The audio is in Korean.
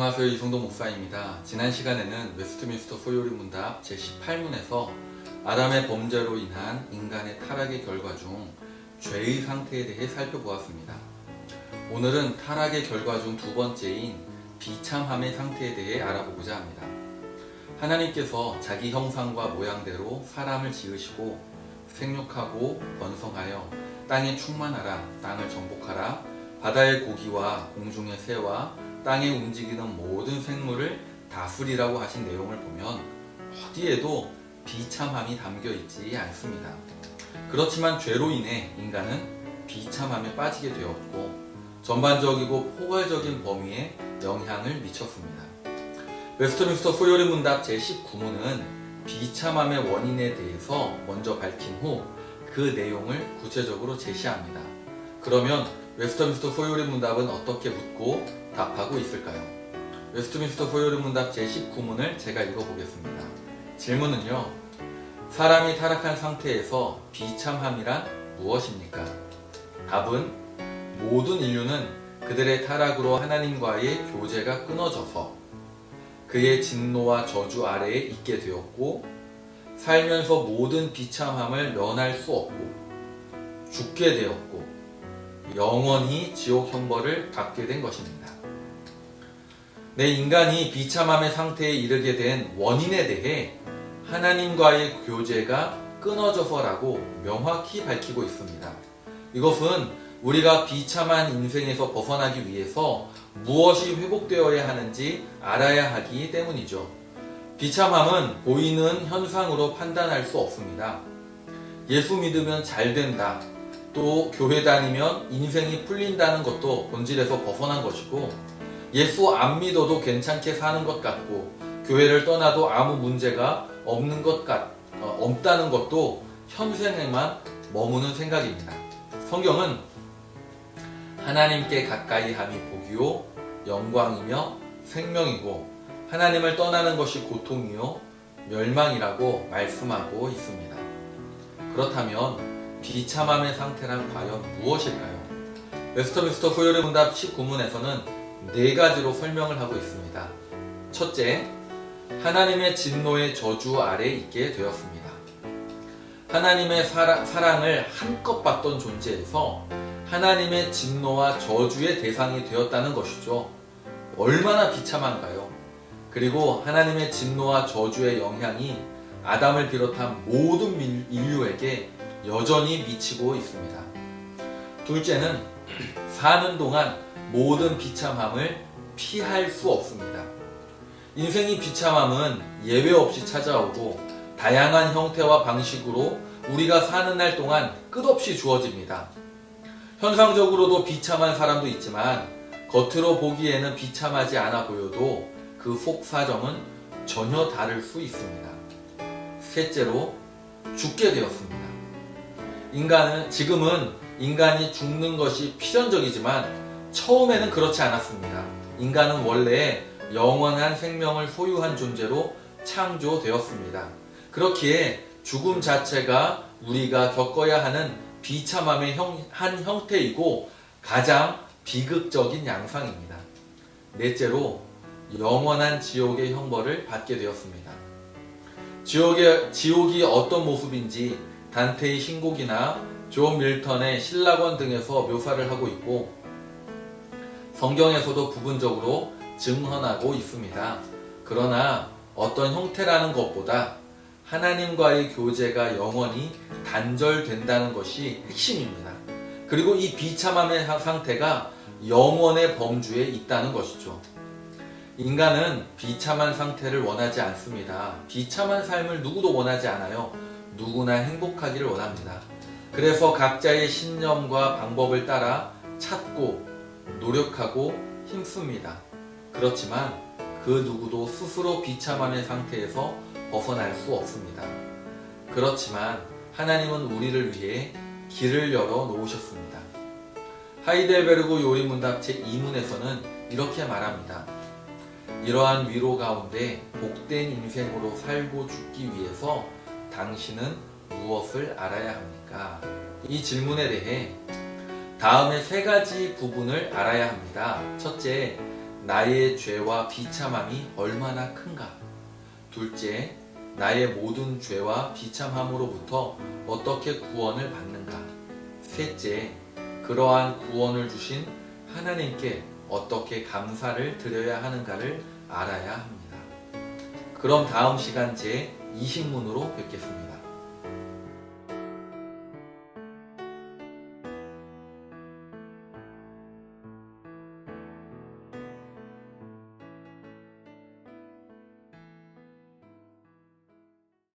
안녕하세요. 이성도 목사입니다. 지난 시간에는 웨스트민스터 소요리 문답 제18문에서 아담의 범죄로 인한 인간의 타락의 결과 중 죄의 상태에 대해 살펴보았습니다. 오늘은 타락의 결과 중 두 번째인 비참함의 상태에 대해 알아보고자 합니다. 하나님께서 자기 형상과 모양대로 사람을 지으시고 생육하고 번성하여 땅에 충만하라, 땅을 정복하라, 바다의 고기와 공중의 새와 땅에 움직이는 모든 생물을 다스리라고 하신 내용을 보면 어디에도 비참함이 담겨 있지 않습니다. 그렇지만 죄로 인해 인간은 비참함에 빠지게 되었고 전반적이고 포괄적인 범위에 영향을 미쳤습니다. 웨스트민스터 소요리 문답 제19문은 비참함의 원인에 대해서 먼저 밝힌 후 그 내용을 구체적으로 제시합니다. 그러면 웨스트민스터 소요리 문답은 어떻게 묻고 답하고 있을까요? 웨스트민스터 소요리 문답 제19문을 제가 읽어보겠습니다. 질문은요, 사람이 타락한 상태에서 비참함이란 무엇입니까? 답은 모든 인류는 그들의 타락으로 하나님과의 교제가 끊어져서 그의 진노와 저주 아래에 있게 되었고 살면서 모든 비참함을 면할 수 없고 죽게 되었고 영원히 지옥 형벌을 받게 된 것입니다. 내 인간이 비참함의 상태에 이르게 된 원인에 대해 하나님과의 교제가 끊어져서라고 명확히 밝히고 있습니다. 이것은 우리가 비참한 인생에서 벗어나기 위해서 무엇이 회복되어야 하는지 알아야 하기 때문이죠. 비참함은 보이는 현상으로 판단할 수 없습니다. 예수 믿으면 잘 된다, 또 교회 다니면 인생이 풀린다는 것도 본질에서 벗어난 것이고 예수 안 믿어도 괜찮게 사는 것 같고 교회를 떠나도 아무 문제가 없다는 것도 현생에만 머무는 생각입니다. 성경은 하나님께 가까이 함이 복이요 영광이며 생명이고 하나님을 떠나는 것이 고통이요 멸망이라고 말씀하고 있습니다. 그렇다면 비참함의 상태란 과연 무엇일까요? 웨스트민스터 소요리 문답 19문에서는 4가지로 설명을 하고 있습니다. 첫째, 하나님의 진노의 저주 아래 있게 되었습니다. 하나님의 사랑을 한껏 받던 존재에서 하나님의 진노와 저주의 대상이 되었다는 것이죠. 얼마나 비참한가요? 그리고 하나님의 진노와 저주의 영향이 아담을 비롯한 모든 인류에게 여전히 미치고 있습니다. 둘째는 사는 동안 모든 비참함을 피할 수 없습니다. 인생의 비참함은 예외 없이 찾아오고 다양한 형태와 방식으로 우리가 사는 날 동안 끝없이 주어집니다. 현상적으로도 비참한 사람도 있지만 겉으로 보기에는 비참하지 않아 보여도 그 속 사정은 전혀 다를 수 있습니다. 셋째로 죽게 되었습니다. 지금은 인간이 죽는 것이 필연적이지만 처음에는 그렇지 않았습니다. 인간은 원래 영원한 생명을 소유한 존재로 창조되었습니다. 그렇기에 죽음 자체가 우리가 겪어야 하는 비참함의 한 형태이고 가장 비극적인 양상입니다. 넷째로 영원한 지옥의 형벌을 받게 되었습니다. 지옥이 어떤 모습인지 단테의 신곡이나 존 밀턴의 신라권 등에서 묘사를 하고 있고 성경에서도 부분적으로 증언하고 있습니다. 그러나 어떤 형태라는 것보다 하나님과의 교제가 영원히 단절된다는 것이 핵심입니다. 그리고 이 비참함의 상태가 영원의 범주에 있다는 것이죠. 인간은 비참한 상태를 원하지 않습니다. 비참한 삶을 누구도 원하지 않아요. 누구나 행복하기를 원합니다. 그래서 각자의 신념과 방법을 따라 찾고 노력하고 힘씁니다. 그렇지만 그 누구도 스스로 비참함의 상태에서 벗어날 수 없습니다. 그렇지만 하나님은 우리를 위해 길을 열어 놓으셨습니다. 하이델베르그 요리문답 제2문에서는 이렇게 말합니다. 이러한 위로 가운데 복된 인생으로 살고 죽기 위해서 당신은 무엇을 알아야 합니까? 이 질문에 대해 다음에 3가지 부분을 알아야 합니다. 첫째, 나의 죄와 비참함이 얼마나 큰가. 둘째, 나의 모든 죄와 비참함으로부터 어떻게 구원을 받는가. 셋째, 그러한 구원을 주신 하나님께 어떻게 감사를 드려야 하는가를 알아야 합니다. 그럼 다음 시간 제 20문으로 뵙겠습니다.